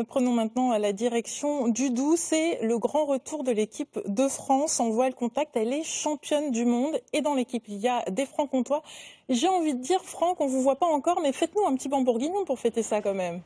Prenons maintenant la direction du Doubs. C'est le grand retour de l'équipe de France en voile contact. Elle est championne du monde et dans l'équipe, il y a des Francs-Comtois. J'ai envie de dire, Franck, on ne vous voit pas encore, mais faites-nous un petit Bambourguignon pour fêter ça quand même.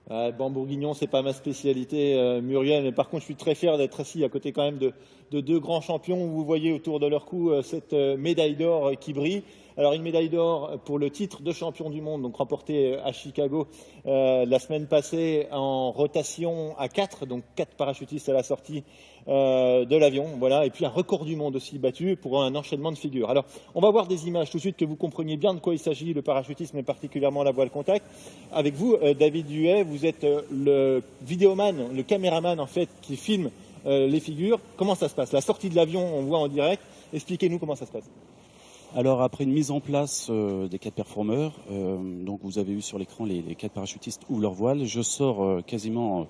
Bambourguignon, c'est pas ma spécialité, Muriel, mais par contre, je suis très fier d'être assis à côté quand même de deux grands champions. Vous voyez autour de leur cou cette médaille d'or qui brille. Alors une médaille d'or pour le titre de champion du monde, donc remporté à Chicago la semaine passée en rotation à 4, donc 4 parachutistes à la sortie de l'avion, voilà, et puis un record du monde aussi battu pour un enchaînement de figures. Alors on va voir des images tout de suite que vous compreniez bien de quoi il s'agit, le parachutisme et particulièrement la voile contact. Avec vous, David Huet, vous êtes le vidéoman, le caméraman en fait qui filme les figures. Comment ça se passe? La sortie de l'avion, on voit en direct. Expliquez-nous comment ça se passe. Alors après une mise en place des 4 performeurs, donc vous avez eu sur l'écran les 4 parachutistes ouvrent leur voile, je sors quasiment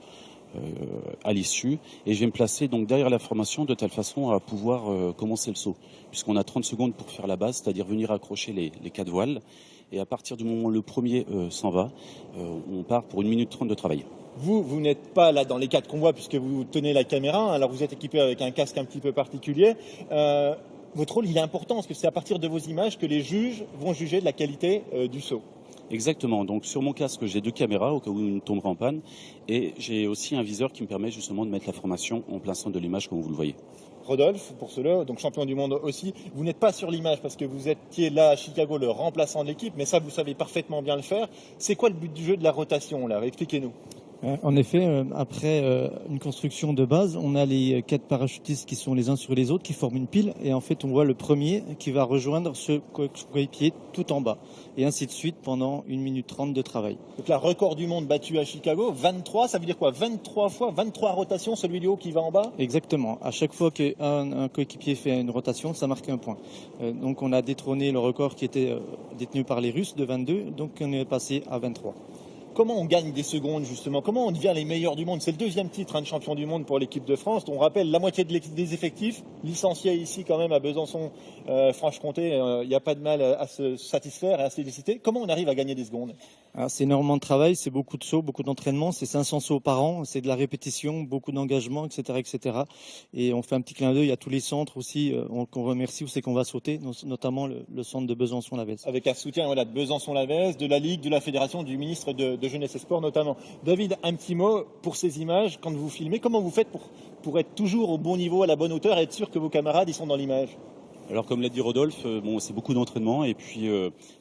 à l'issue et je vais me placer donc derrière la formation de telle façon à pouvoir commencer le saut, puisqu'on a 30 secondes pour faire la base, c'est-à-dire venir accrocher les 4 voiles, et à partir du moment où le premier s'en va, on part pour 1 minute 30 de travail. Vous n'êtes pas là dans les 4 convois puisque vous tenez la caméra, alors vous êtes équipé avec un casque un petit peu particulier. Votre rôle, il est important parce que c'est à partir de vos images que les juges vont juger de la qualité du saut. Exactement. Donc sur mon casque, j'ai 2 caméras au cas où une tomberait en panne, et j'ai aussi un viseur qui me permet justement de mettre la formation en plein centre de l'image comme vous le voyez. Rodolphe, pour cela, donc champion du monde aussi, vous n'êtes pas sur l'image parce que vous étiez là à Chicago, le remplaçant de l'équipe, mais ça vous savez parfaitement bien le faire. C'est quoi le but du jeu de la rotation là? Expliquez-nous. En effet, après une construction de base, on a les 4 parachutistes qui sont les uns sur les autres, qui forment une pile, et en fait on voit le premier qui va rejoindre ce coéquipier tout en bas, et ainsi de suite pendant 1 minute 30 de travail. Donc là, record du monde battu à Chicago, 23, ça veut dire quoi? 23 fois, 23 rotations, celui du haut qui va en bas? Exactement, à chaque fois qu'un coéquipier fait une rotation, ça marque un point. Donc on a détrôné le record qui était détenu par les Russes de 22, donc on est passé à 23. Comment on gagne des secondes justement? Comment on devient les meilleurs du monde? C'est le 2e titre de champion du monde pour l'équipe de France. On rappelle la moitié des effectifs licenciés ici quand même à Besançon, Franche-Comté. Il n'y a pas de mal à se satisfaire et à se féliciter. Comment on arrive à gagner des secondes? C'est énormément de travail, c'est beaucoup de sauts, beaucoup d'entraînement, c'est 500 sauts par an, c'est de la répétition, beaucoup d'engagement, etc., etc. Et on fait un petit clin d'œil à tous les centres aussi qu'on remercie où c'est qu'on va sauter, notamment le centre de Besançon-Lavez. Avec un soutien de Besançon-Lavez, de la Ligue, de la Fédération, du ministre de Jeunesse et Sport notamment. David, un petit mot pour ces images, quand vous filmez, comment vous faites pour être toujours au bon niveau, à la bonne hauteur et être sûr que vos camarades ils sont dans l'image? Alors comme l'a dit Rodolphe, c'est beaucoup d'entraînement, et puis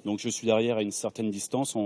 donc je suis derrière à une certaine distance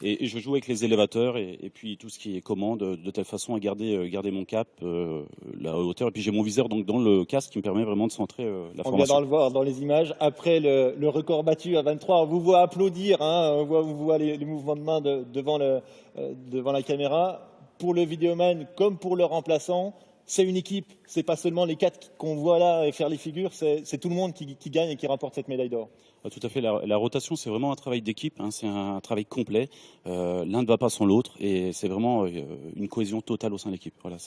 et je joue avec les élévateurs et puis tout ce qui est commande de telle façon à garder mon cap, la hauteur, et puis j'ai mon viseur donc dans le casque qui me permet vraiment de centrer la formation. On vient de le voir dans les images. Après le record battu à 23, on vous voit applaudir, on vous voit les mouvements de main devant la caméra. Pour le vidéoman comme pour le remplaçant, c'est une équipe, c'est pas seulement les 4 qu'on voit là et faire les figures, c'est tout le monde qui gagne et qui remporte cette médaille d'or. Tout à fait, la rotation c'est vraiment un travail d'équipe, c'est un travail complet, l'un ne va pas sans l'autre et c'est vraiment une cohésion totale au sein de l'équipe. Voilà,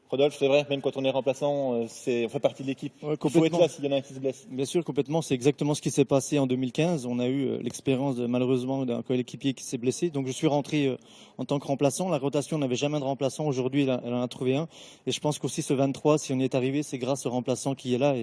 Rodolphe, c'est vrai, même quand on est remplaçant, on fait partie de l'équipe. Ouais, il faut être là s'il y en a un qui se blesse. Bien sûr, complètement. C'est exactement ce qui s'est passé en 2015. On a eu l'expérience malheureusement d'un coéquipier qui s'est blessé. Donc je suis rentré en tant que remplaçant. La rotation n'avait jamais de remplaçant. Aujourd'hui, elle en a trouvé un. Et je pense qu'aussi ce 23, si on y est arrivé, c'est grâce au remplaçant qui est là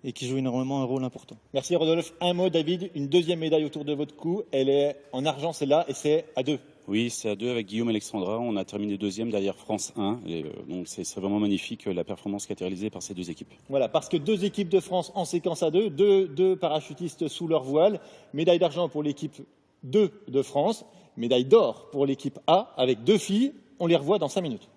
et qui joue énormément un rôle important. Merci Rodolphe. Un mot David, une 2e médaille autour de votre cou. Elle est en argent celle-là et c'est à 2. Oui, c'est à 2 avec Guillaume Alexandra. On a terminé 2e derrière France 1. Et, donc c'est vraiment magnifique la performance qui a été réalisée par ces 2 équipes. Voilà, parce que 2 équipes de France en séquence à 2, 2 parachutistes sous leur voile. Médaille d'argent pour l'équipe 2 de France, médaille d'or pour l'équipe A avec 2 filles. On les revoit dans 5 minutes.